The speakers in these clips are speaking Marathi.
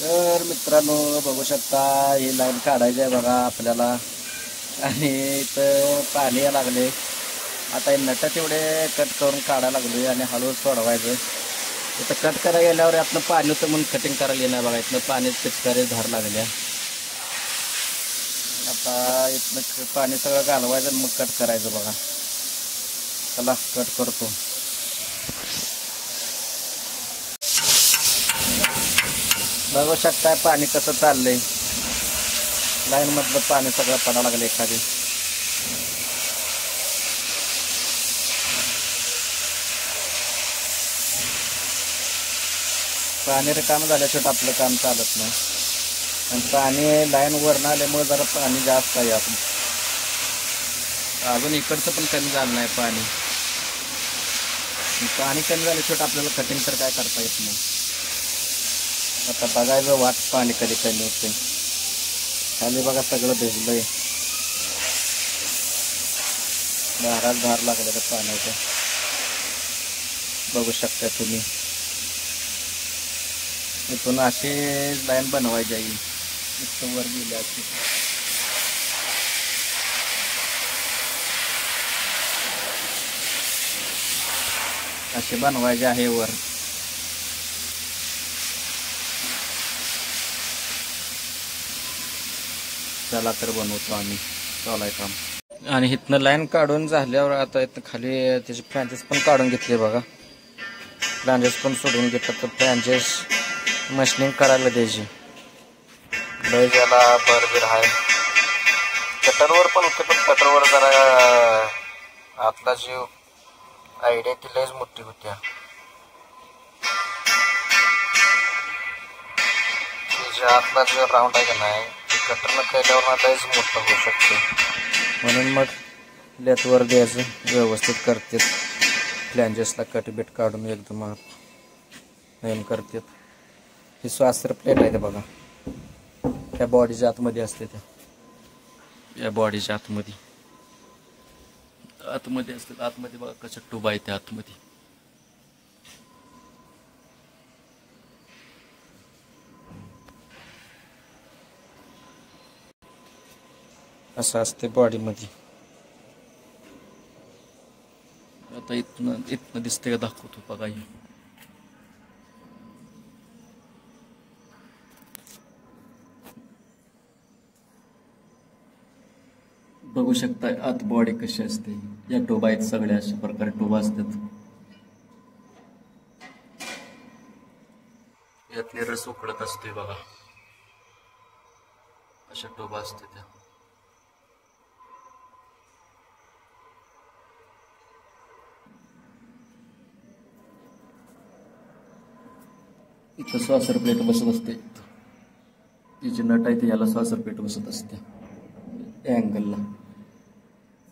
तर मित्रांनो बघू शकता ही लाईन काढायची आहे बघा आपल्याला. आणि इथं पाणी यायला लागले. आता हे नट तेवढे कट करून काढायला लागलोय आणि हळूहळू सोडवायचं. इथं कट करायला गेल्यावर यातनं पाणी होतं म्हणून कटिंग करायला येणार बघा. इथनं पाणी पिचकारी धार लागल्या. आता इथनं पाणी सगळं घालवायचं आणि मग कट करायचं बघा. चला कट करतो. बघू शकताय पाणी कसं चाललंय. लाईन मधलं पाणी सगळं पडायला लागलं एखादी. पाणी रिकाम झाल्याशिवाय आपलं काम चालत नाही. आणि पाणी लाईन वरनं आल्यामुळे जरा पाणी जास्त आहे. आपण अजून इकडचं पण कमी झालं नाही पाणी. पाणी कमी झाल्याशिवाय आपल्याला कटिंग तर काय करता येत नाही. आता बघायचं वाट पाणी कधी कमी होते. खाली बघा सगळं भिजलंय. धारात धार लागले तर पाण्याचं बघू शकता तुम्ही. इथून अशी लाईन बनवायची आहे. इथं वर गेली अशी. अशी बनवायची आहे वर. चला तर बनवतो आम्ही. चालाय काम. आणि इथनं लाईन काढून झाल्यावर आता इथं खाली त्याचे फ्लॅंजेस पण काढून घेतले बघा. फ्लॅंजेस पण सोडून घेतलं तर फ्लॅंजेस मशीनिंग करायला द्यायची. लय ज्याला बरबीर आहे. कटरवर पण होते पण कटरवर जरा आतला जी आयडिया ती लयच मोठी होत्या. आतला जो राऊंड आहे का नाही कटरनं केल्यावर लयच मोठं होऊ शकते. म्हणून मग लेथवर द्यायचं व्यवस्थित करतात. फ्लॅंजेसला कटबीट काढून एकदम नयन करतात. ही स्वास्त्र प्लेट आहे ते बघा. त्या बॉडीच्या आतमध्ये असते. त्या या बॉडीच्या आतमध्ये असते. आतमध्ये बघा कसं ट्यूब आहे त्या आतमध्ये. असं असते बॉडीमध्ये. आता इथनं दिसते का दाखवतो बघा. बघू शकता आत बॉडी कशी असते. या ट्यूब आहेत सगळ्या अशा प्रकारे ट्यूब असतात. यातले रस उकळत असते बघा. अशा ट्यूब असते त्या. इथं स्वासर प्लेट बसत असते. तिची नट आहे ती याला स्वासर प्लेट बसत असते अँगलला.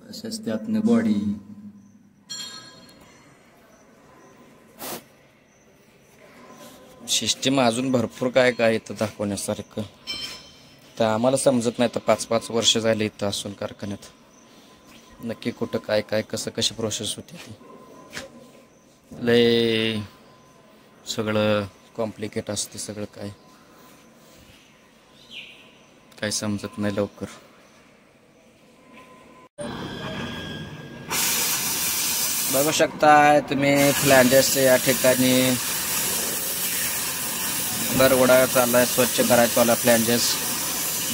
अशाच त्यातनं बॉडी. सिस्टीम अजून भरपूर काय काय इथं दाखवण्यासारखं. तर आम्हाला समजत नाही. तर 5-5 वर्ष झाले इथं असून कारखान्यात. नक्की कुठं काय काय कसं कशी प्रोसेस होती ती. लय सगळं कॉम्प्लिकेट असते. सगळं काय समजत नाही लवकर. बघू शकता तुम्ही फ्लॅंजेस या ठिकाणी बरवडा चाललाय. स्वच्छ करायचं वाला फ्लॅंजेस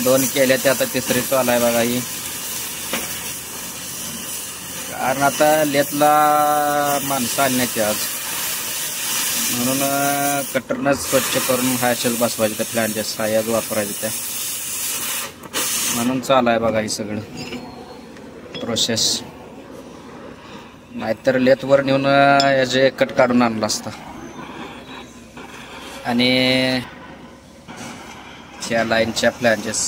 2 केले ते आता 3री चालू आहे बघा ही. कारण आता लेथला माणसं आणण्याची आज म्हणून कटरनंच स्वच्छ करून हायशेच बसवायचे त्या फ्लॅंजेस. हायच वापरायचे त्या. म्हणून चालू आहे बघा ही सगळं प्रोसेस. नाहीतर लेथवर नेऊन याचे कट काढून आणला असता. आणि त्या लाईनच्या फ्लॅंजेस